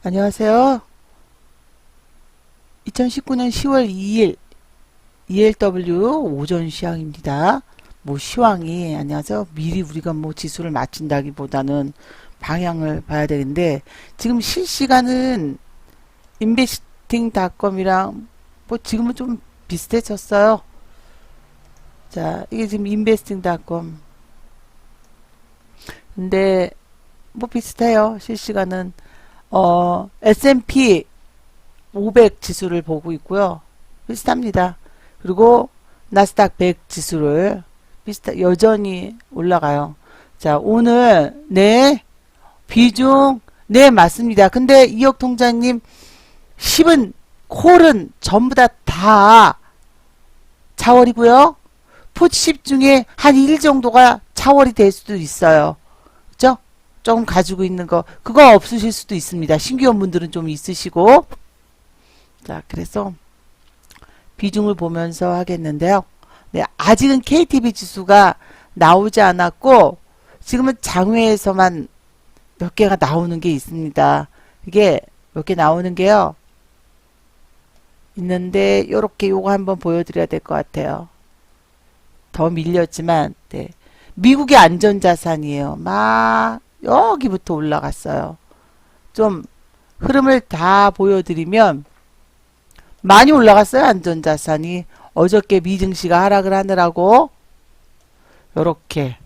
안녕하세요. 2019년 10월 2일 ELW 오전 시황입니다. 시황이 안녕하세요. 미리 우리가 지수를 맞춘다기보다는 방향을 봐야 되는데 지금 실시간은 인베스팅닷컴이랑 지금은 좀 비슷해졌어요. 자, 이게 지금 인베스팅닷컴. 근데 비슷해요. 실시간은 S&P 500 지수를 보고 있고요. 비슷합니다. 그리고 나스닥 100 지수를 여전히 올라가요. 자, 오늘 비중 맞습니다. 근데 이혁 통장님 10은 콜은 전부 다 차월이고요. 풋 10 중에 한 1 정도가 차월이 될 수도 있어요. 그죠? 조금 가지고 있는 거 그거 없으실 수도 있습니다. 신규원분들은 좀 있으시고. 자, 그래서 비중을 보면서 하겠는데요. 네, 아직은 KTB 지수가 나오지 않았고 지금은 장외에서만 몇 개가 나오는 게 있습니다. 이게 몇 개 나오는 게요. 있는데 요렇게 요거 한번 보여드려야 될 것 같아요. 더 밀렸지만 네. 미국의 안전자산이에요. 막 여기부터 올라갔어요. 좀 흐름을 다 보여드리면 많이 올라갔어요. 안전자산이. 어저께 미증시가 하락을 하느라고 요렇게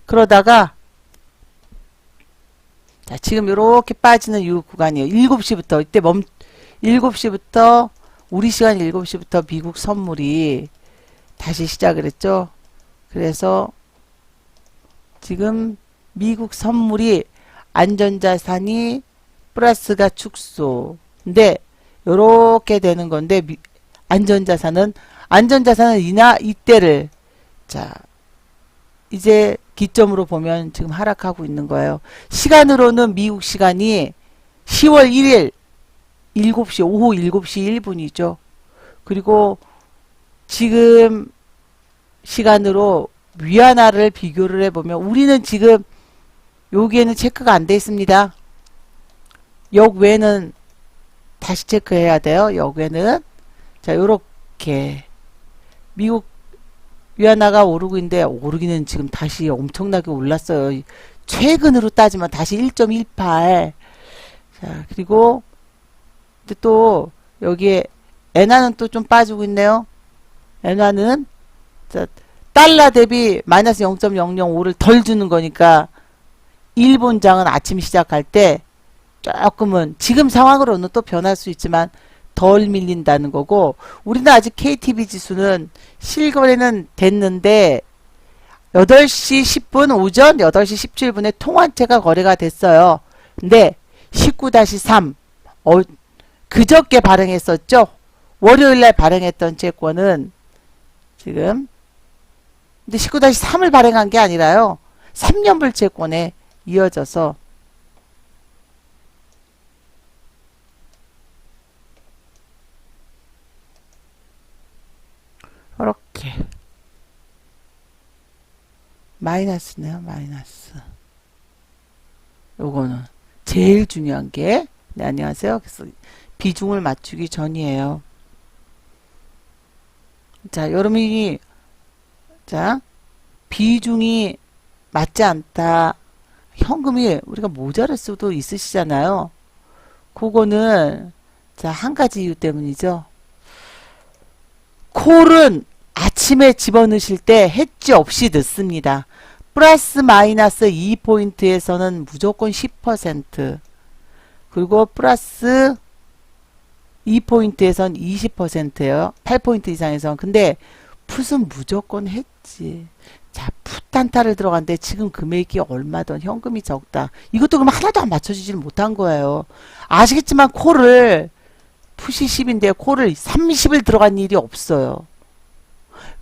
그러다가 자, 지금 요렇게 빠지는 이 구간이에요. 7시부터 이때 7시부터 우리 시간 7시부터 미국 선물이 다시 시작을 했죠. 그래서 지금 미국 선물이 안전자산이 플러스가 축소. 근데 요렇게 되는 건데 안전자산은 이때를 자 이제 기점으로 보면 지금 하락하고 있는 거예요. 시간으로는 미국 시간이 10월 1일 7시 오후 7시 1분이죠. 그리고 지금 시간으로 위안화를 비교를 해보면 우리는 지금 여기에는 체크가 안 돼 있습니다. 역 외에는 다시 체크해야 돼요. 역외는 자 요렇게 미국 위안화가 오르고 있는데 오르기는 지금 다시 엄청나게 올랐어요. 최근으로 따지면 다시 1.18 자 그리고 또 여기에 엔화는 또 좀 빠지고 있네요. 엔화는 자, 달러 대비 마이너스 0.005를 덜 주는 거니까 일본장은 아침 시작할 때 조금은 지금 상황으로는 또 변할 수 있지만 덜 밀린다는 거고 우리는 아직 KTB 지수는 실거래는 됐는데 8시 10분 오전 8시 17분에 통화채가 거래가 됐어요. 근데 19-3 그저께 발행했었죠. 월요일날 발행했던 채권은 지금 근데 19-3을 발행한 게 아니라요. 3년불 채권에 이어져서 이렇게 마이너스네요. 마이너스 요거는 제일 중요한 게 네, 안녕하세요. 그래서 비중을 맞추기 전이에요. 자, 여러분이 자 비중이 맞지 않다. 현금이 우리가 모자랄 수도 있으시잖아요. 그거는 자, 한 가지 이유 때문이죠. 콜은 아침에 집어넣으실 때 해지 없이 넣습니다. 플러스 마이너스 2포인트에서는 무조건 10% 그리고 플러스 2포인트에선 20%예요. 8포인트 이상에선. 근데 풋은 무조건 해지. 자, 풋 단타를 들어갔는데 지금 금액이 얼마든 현금이 적다. 이것도 그럼 하나도 안 맞춰지질 못한 거예요. 아시겠지만 콜을 풋이 10인데 콜을 30을 들어간 일이 없어요.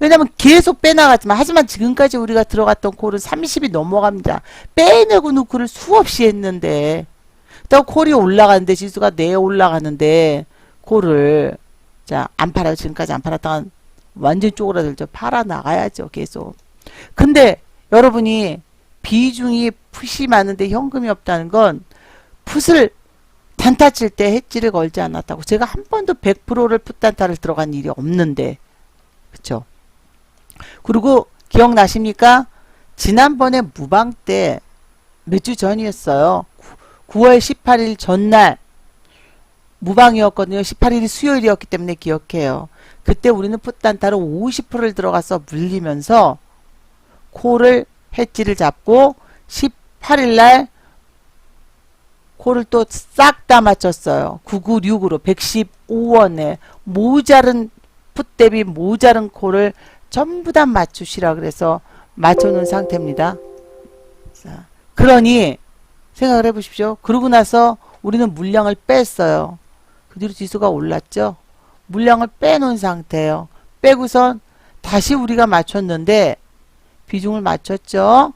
왜냐면 계속 빼나갔지만 하지만 지금까지 우리가 들어갔던 콜은 30이 넘어갑니다. 빼내고 누구를 수없이 했는데 또 콜이 올라가는데 지수가 올라가는데 콜을 자 안 팔아요. 지금까지 안 팔았다가 완전 쪼그라들죠. 팔아 나가야죠. 계속. 근데 여러분이 비중이 풋이 많은데 현금이 없다는 건 풋을 단타 칠 때 해지를 걸지 않았다고. 제가 한 번도 100%를 풋단타를 들어간 일이 없는데. 그쵸? 그리고 기억나십니까? 지난번에 무방 때 몇 주 전이었어요. 9월 18일 전날 무방이었거든요. 18일이 수요일이었기 때문에 기억해요. 그때 우리는 풋단타로 50%를 들어가서 물리면서 콜을 해지를 잡고 18일날 콜을 또 싹 다 맞췄어요. 996으로 115원에 모자른 풋 대비 모자른 콜을 전부 다 맞추시라 그래서 맞춰놓은 상태입니다. 자, 그러니 생각을 해보십시오. 그러고 나서 우리는 물량을 뺐어요. 그 뒤로 지수가 올랐죠. 물량을 빼놓은 상태예요. 빼고선 다시 우리가 맞췄는데 비중을 맞췄죠.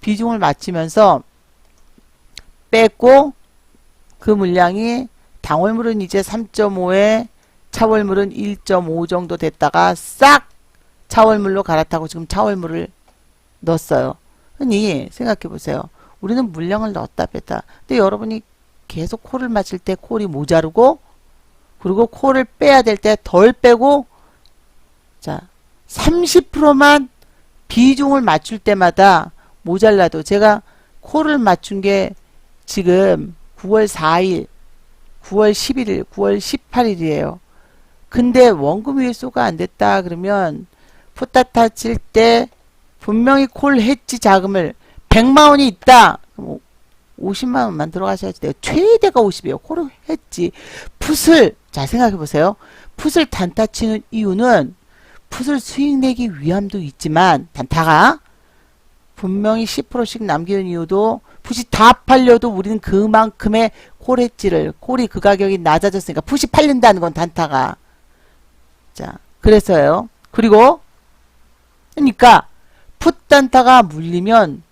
비중을 맞추면서 뺐고 그 물량이 당월물은 이제 3.5에 차월물은 1.5 정도 됐다가 싹 차월물로 갈아타고 지금 차월물을 넣었어요. 흔히 생각해 보세요. 우리는 물량을 넣었다 뺐다. 근데 여러분이 계속 콜을 맞을 때 콜이 모자르고 그리고 콜을 빼야 될 때 덜 빼고 자 30%만 비중을 맞출 때마다 모자라도 제가 콜을 맞춘 게 지금 9월 4일, 9월 11일, 9월 18일이에요. 근데 원금 회수가 안 됐다 그러면 풋다타 칠 때 분명히 콜 해지 자금을 100만 원이 있다. 그럼 50만 원만 들어가셔야지 돼요. 최대가 50이에요. 콜을 했지. 풋을 잘 생각해 보세요. 풋을 단타 치는 이유는 풋을 수익 내기 위함도 있지만 단타가 분명히 10%씩 남기는 이유도 풋이 다 팔려도 우리는 그만큼의 콜 해지를 콜이 그 가격이 낮아졌으니까 풋이 팔린다는 건 단타가 자 그래서요. 그리고 그러니까 풋 단타가 물리면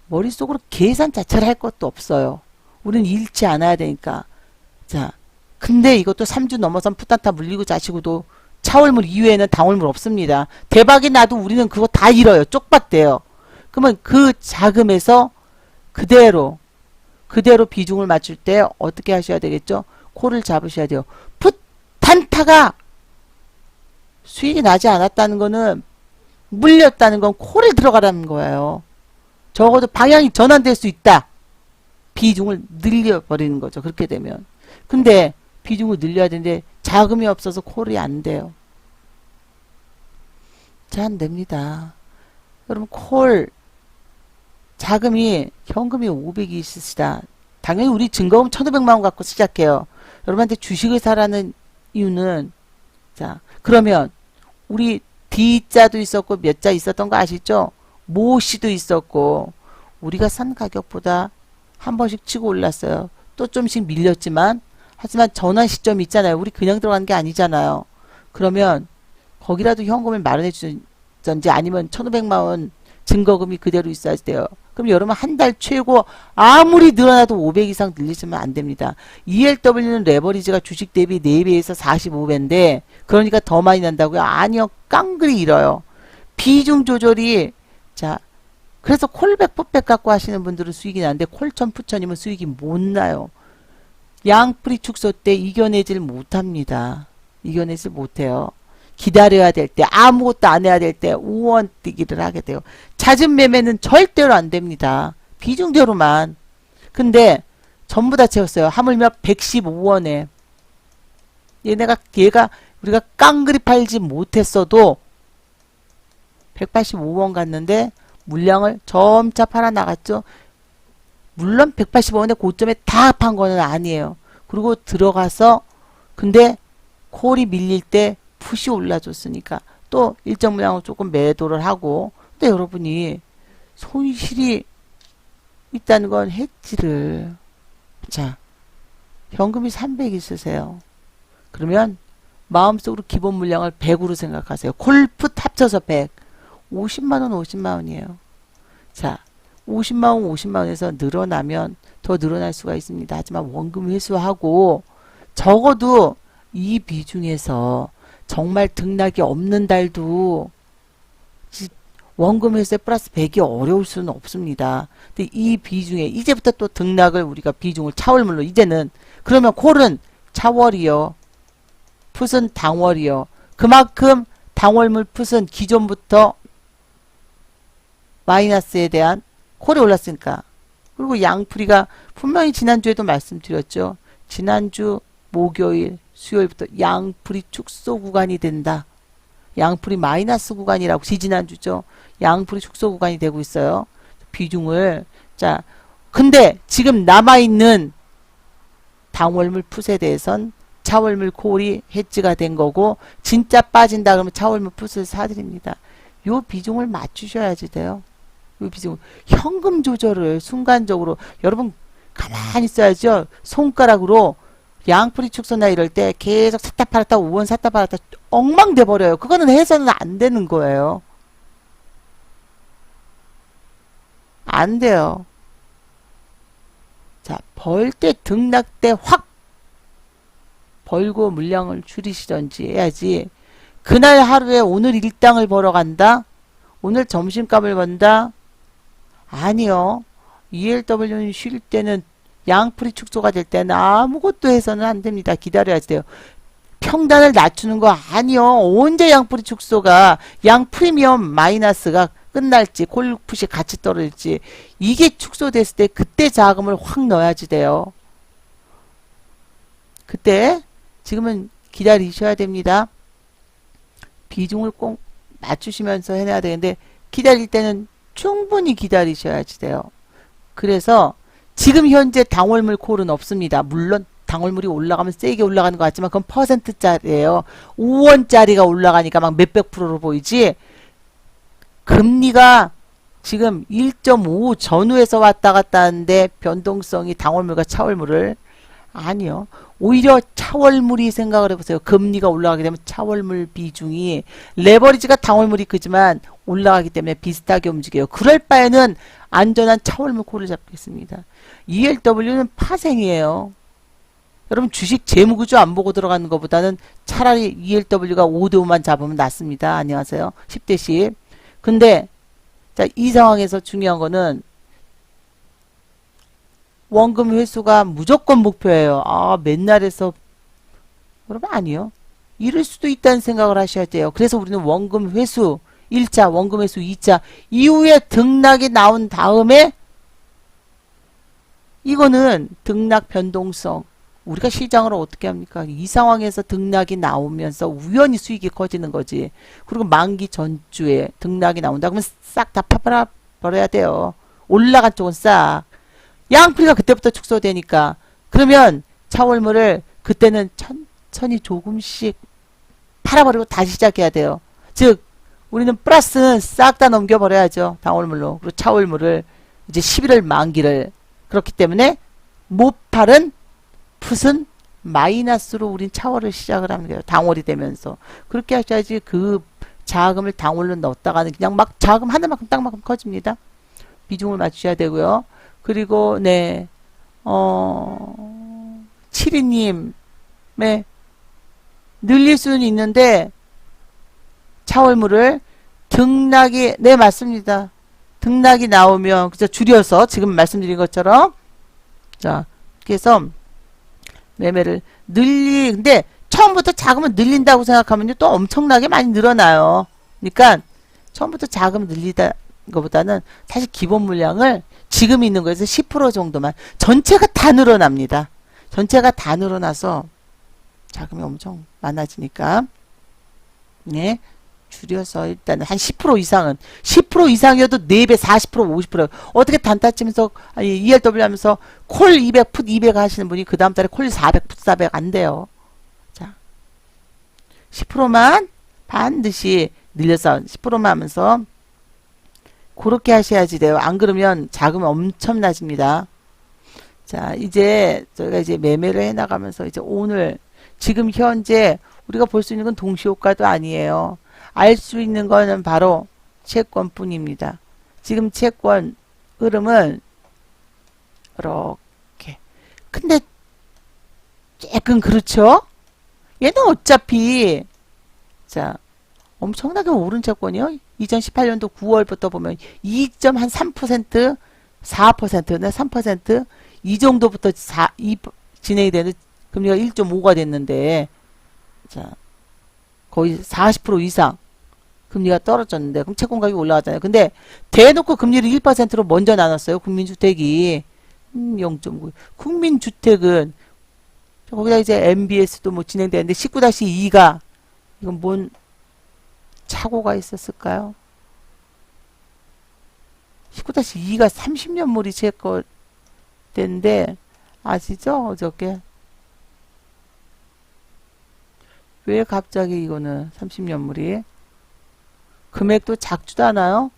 머릿속으로 계산 자체를 할 것도 없어요. 우리는 잃지 않아야 되니까. 자, 근데 이것도 3주 넘어선 풋단타 물리고 자시고도 차월물 이외에는 당월물 없습니다. 대박이 나도 우리는 그거 다 잃어요. 쪽박돼요. 그러면 그 자금에서 그대로 비중을 맞출 때 어떻게 하셔야 되겠죠? 콜을 잡으셔야 돼요. 풋 단타가 수익이 나지 않았다는 거는 물렸다는 건 콜을 들어가라는 거예요. 적어도 방향이 전환될 수 있다. 비중을 늘려버리는 거죠. 그렇게 되면. 근데 비중을 늘려야 되는데 자금이 없어서 콜이 안 돼요. 잘 안 됩니다. 여러분 콜 자금이 현금이 500이 있으시다. 당연히 우리 증거금 1,500만 원 갖고 시작해요. 여러분한테 주식을 사라는 이유는 자 그러면 우리 D자도 있었고 몇 자 있었던 거 아시죠? 모씨도 있었고 우리가 산 가격보다 한 번씩 치고 올랐어요. 또 좀씩 밀렸지만 하지만 전환 시점이 있잖아요. 우리 그냥 들어간 게 아니잖아요. 그러면 거기라도 현금을 마련해 주든지 아니면 1,500만 원 증거금이 그대로 있어야 돼요. 그럼 여러분 한 달 최고 아무리 늘어나도 500 이상 늘리시면 안 됩니다. ELW는 레버리지가 주식 대비 4배에서 45배인데 그러니까 더 많이 난다고요? 아니요. 깡그리 잃어요. 비중 조절이 자 그래서 콜백 풋백 갖고 하시는 분들은 수익이 나는데 콜천 푸천이면 수익이 못 나요. 양풀이 축소 때 이겨내질 못합니다. 이겨내질 못해요. 기다려야 될 때 아무것도 안 해야 될 때 우원 뛰기를 하게 돼요. 잦은 매매는 절대로 안 됩니다. 비중대로만. 근데 전부 다 채웠어요. 하물며 115원에 얘가 우리가 깡그리 팔지 못했어도 185원 갔는데 물량을 점차 팔아 나갔죠. 물론 185원의 고점에 다 판 거는 아니에요. 그리고 들어가서 근데 콜이 밀릴 때 풋이 올라줬으니까 또 일정 물량을 조금 매도를 하고 근데 여러분이 손실이 있다는 건 해지를 자 현금이 300 있으세요. 그러면 마음속으로 기본 물량을 100으로 생각하세요. 콜풋 합쳐서 100 50만원 50만원이에요. 자 50만원 50만원에서 늘어나면 더 늘어날 수가 있습니다. 하지만 원금 회수하고 적어도 이 비중에서 정말 등락이 없는 달도 원금 회수에 플러스 100이 어려울 수는 없습니다. 근데 이 비중에 이제부터 또 등락을 우리가 비중을 차월물로 이제는 그러면 콜은 차월이요. 풋은 당월이요. 그만큼 당월물 풋은 기존부터 마이너스에 대한 콜이 올랐으니까. 그리고 양풀이가 분명히 지난주에도 말씀드렸죠. 지난주 목요일, 수요일부터 양풀이 축소 구간이 된다. 양풀이 마이너스 구간이라고 지지난주죠. 양풀이 축소 구간이 되고 있어요. 비중을 자 근데 지금 남아있는 당월물 풋에 대해선 차월물 콜이 해지가 된 거고 진짜 빠진다 그러면 차월물 풋을 사드립니다. 요 비중을 맞추셔야지 돼요. 요 비중 현금 조절을 순간적으로 여러분 가만히 있어야죠. 손가락으로 양풀이 축소나 이럴 때 계속 샀다 팔았다 우원 샀다 팔았다 엉망돼 버려요. 그거는 해서는 안 되는 거예요. 안 돼요. 자, 벌 때 등락 때 확 벌고 물량을 줄이시던지 해야지. 그날 하루에 오늘 일당을 벌어 간다? 오늘 점심값을 번다? 아니요. ELW는 쉴 때는 양풀이 축소가 될 때는 아무것도 해서는 안 됩니다. 기다려야 돼요. 평단을 낮추는 거 아니요. 언제 양풀이 축소가 양 프리미엄 마이너스가 끝날지 콜풋이 같이 떨어질지 이게 축소됐을 때 그때 자금을 확 넣어야지 돼요. 그때 지금은 기다리셔야 됩니다. 비중을 꼭 맞추시면서 해내야 되는데 기다릴 때는 충분히 기다리셔야지 돼요. 그래서 지금 현재 당월물 콜은 없습니다. 물론 당월물이 올라가면 세게 올라가는 것 같지만 그건 퍼센트짜리예요. 5원짜리가 올라가니까 막 몇백 프로로 보이지 금리가 지금 1.5 전후에서 왔다 갔다 하는데 변동성이 당월물과 차월물을 아니요. 오히려 차월물이 생각을 해보세요. 금리가 올라가게 되면 차월물 비중이 레버리지가 당월물이 크지만 올라가기 때문에 비슷하게 움직여요. 그럴 바에는 안전한 차월물 콜을 잡겠습니다. ELW는 파생이에요. 여러분 주식 재무구조 안 보고 들어가는 것보다는 차라리 ELW가 5대5만 잡으면 낫습니다. 안녕하세요. 10대 10. 근데 자, 이 상황에서 중요한 거는 원금 회수가 무조건 목표예요. 아, 맨날 해서 여러분 아니요. 이럴 수도 있다는 생각을 하셔야 돼요. 그래서 우리는 원금 회수 1차, 원금 회수 2차 이후에 등락이 나온 다음에 이거는 등락 변동성 우리가 시장을 어떻게 합니까? 이 상황에서 등락이 나오면서 우연히 수익이 커지는 거지. 그리고 만기 전주에 등락이 나온다 그러면 싹 다 파버려야 돼요. 올라간 쪽은 싹. 양풀이가 그때부터 축소되니까 그러면 차월물을 그때는 천천히 조금씩 팔아버리고 다시 시작해야 돼요. 즉 우리는 플러스는 싹 다 넘겨버려야죠. 당월물로. 그리고 차월물을 이제 11월 만기를 그렇기 때문에 못 팔은 풋은 마이너스로 우린 차월을 시작을 하는 거예요. 당월이 되면서. 그렇게 하셔야지 그 자금을 당월로 넣었다가는 그냥 막 자금 하나만큼 땅만큼 커집니다. 비중을 맞추셔야 되고요. 그리고 네 72님의 늘릴 수는 있는데 차월물을 등락이 네 맞습니다. 등락이 나오면 그죠 줄여서 지금 말씀드린 것처럼 자 그래서 매매를 근데 처음부터 자금을 늘린다고 생각하면 또 엄청나게 많이 늘어나요. 그러니까 처음부터 자금을 늘리다 것보다는 사실 기본 물량을 지금 있는 거에서 10% 정도만 전체가 다 늘어납니다. 전체가 다 늘어나서 자금이 엄청 많아지니까 네 줄여서 일단 한 10% 이상은 10% 이상이어도 4배 40% 50% 어떻게 단타 치면서 아니 ELW 하면서 콜 200 풋 200 하시는 분이 그 다음 달에 콜 400 풋 400 안 돼요. 자 10%만 반드시 늘려서 10%만 하면서 그렇게 하셔야지 돼요. 안 그러면 자금이 엄청나집니다. 자 이제 저희가 이제 매매를 해 나가면서 이제 오늘 지금 현재 우리가 볼 수 있는 건 동시효과도 아니에요. 알 수 있는 거는 바로 채권뿐입니다. 지금 채권 흐름은 이렇게. 근데 약간 그렇죠? 얘는 어차피 자 엄청나게 오른 채권이요. 2018년도 9월부터 보면 2.3%, 4%네, 3%이 정도부터 진행이 되는 금리가 1.5가 됐는데, 자, 거의 40% 이상 금리가 떨어졌는데, 그럼 채권 가격이 올라가잖아요. 근데 대놓고 금리를 1%로 먼저 나눴어요. 국민주택이 0.9. 국민주택은 거기다 이제 MBS도 뭐 진행되는데 19-2가 이건 뭔 착오가 있었을까요? 19-2가 30년물이 채권인데 아시죠? 어저께 왜 갑자기 이거는 30년물이 금액도 작지도 않아요?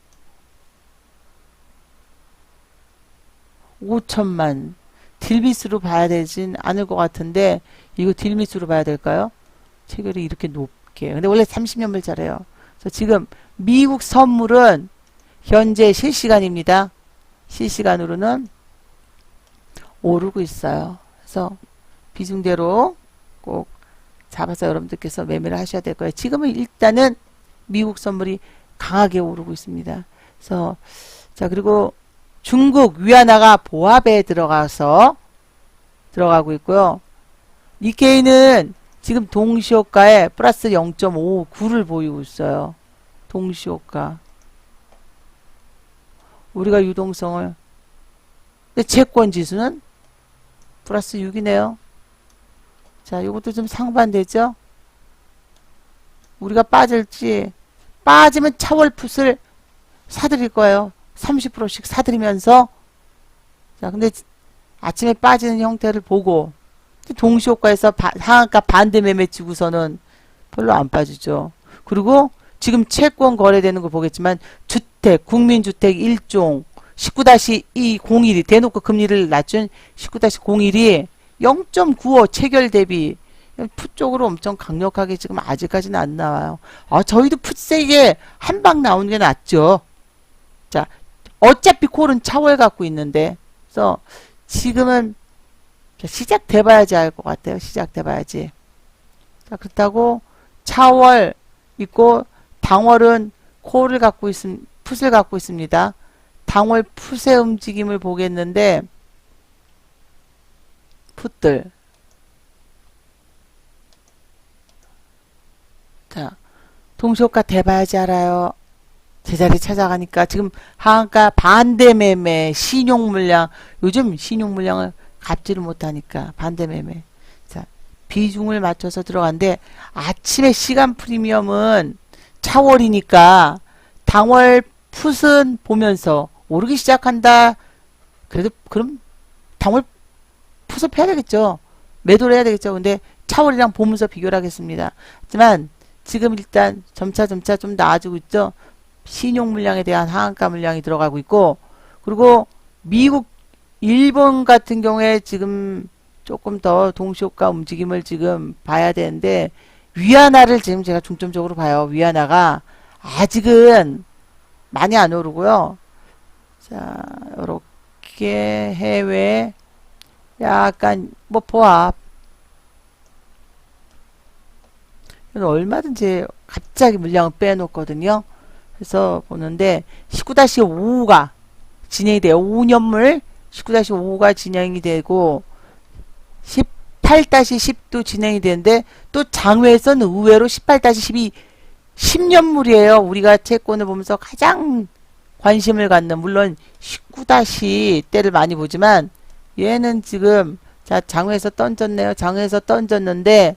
5천만 딜미스로 봐야 되진 않을 것 같은데 이거 딜미스로 봐야 될까요? 체결이 이렇게 높게. 근데 원래 30년물짜리예요. 그래서 지금 미국 선물은 현재 실시간입니다. 실시간으로는 오르고 있어요. 그래서 비중대로 꼭 잡아서 여러분들께서 매매를 하셔야 될 거예요. 지금은 일단은 미국 선물이 강하게 오르고 있습니다. 그래서 자, 그리고 중국 위안화가 보합에 들어가고 있고요. 니케이는 지금 동시효과에 플러스 0.59를 보이고 있어요. 동시효과. 우리가 유동성을. 근데 채권 지수는 플러스 6이네요. 자, 이것도 좀 상반되죠? 우리가 빠지면 차월 풋을 사드릴 거예요. 30%씩 사드리면서. 자, 근데 아침에 빠지는 형태를 보고 동시효과에서 상한가 반대 매매 치고서는 별로 안 빠지죠. 그리고 지금 채권 거래되는 거 보겠지만 주택, 국민주택 1종 19-201이 대놓고 금리를 낮춘 19-01이 0.95 체결 대비 풋 쪽으로 엄청 강력하게 지금 아직까지는 안 나와요. 저희도 풋 세게 한 방 나오는 게 낫죠. 자, 어차피 콜은 차월 갖고 있는데, 그래서 지금은 시작돼봐야지 알 것 같아요. 시작돼봐야지. 자, 그렇다고 차월 있고 당월은 콜을 갖고 풋을 갖고 있습니다. 당월 풋의 움직임을 보겠는데 풋들. 자, 동시효과 돼봐야지 알아요. 제자리 찾아가니까 지금 하한가 반대 매매 신용 물량 요즘 신용 물량을 갚지를 못하니까 반대 매매. 자, 비중을 맞춰서 들어간데 아침에 시간 프리미엄은 차월이니까 당월 풋은 보면서 오르기 시작한다. 그래도 그럼 당월 풋을 패야 되겠죠. 매도를 해야 되겠죠. 근데 차월이랑 보면서 비교를 하겠습니다. 하지만 지금 일단 점차 좀 나아지고 있죠. 신용 물량에 대한 하한가 물량이 들어가고 있고, 그리고 미국, 일본 같은 경우에 지금 조금 더 동시효과 움직임을 지금 봐야 되는데, 위안화를 지금 제가 중점적으로 봐요. 위안화가 아직은 많이 안 오르고요. 자, 요렇게 해외 약간 뭐 보합. 얼마든지 갑자기 물량을 빼놓거든요. 그래서 보는데 19-5가 진행이 돼요. 5년물 19-5가 진행이 되고 18-10도 진행이 되는데 또 장외에서는 의외로 18-12 10년물이에요. 우리가 채권을 보면서 가장 관심을 갖는, 물론 19-때를 많이 보지만 얘는 지금 자, 장외에서 던졌네요. 장외에서 던졌는데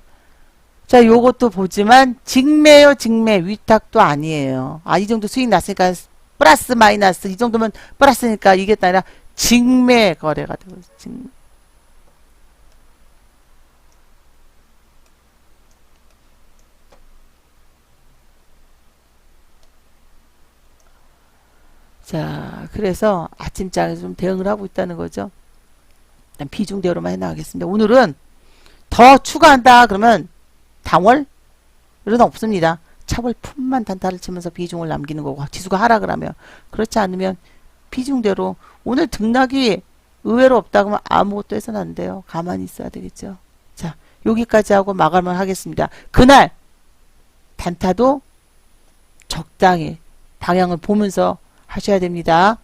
자, 요것도 보지만 직매요, 직매. 위탁도 아니에요. 이 정도 수익 났으니까 플러스 마이너스 이 정도면 플러스니까 이게 아니라 직매 거래가 되고 직매. 자, 그래서 아침장에 좀 대응을 하고 있다는 거죠. 일단 비중대로만 해나가겠습니다. 오늘은 더 추가한다 그러면 당월? 이런 없습니다. 차월 풋만 단타를 치면서 비중을 남기는 거고 지수가 하락을 하면, 그렇지 않으면 비중대로 오늘 등락이 의외로 없다 그러면 아무것도 해서는 안 돼요. 가만히 있어야 되겠죠. 자, 여기까지 하고 마감을 하겠습니다. 그날 단타도 적당히 방향을 보면서 하셔야 됩니다.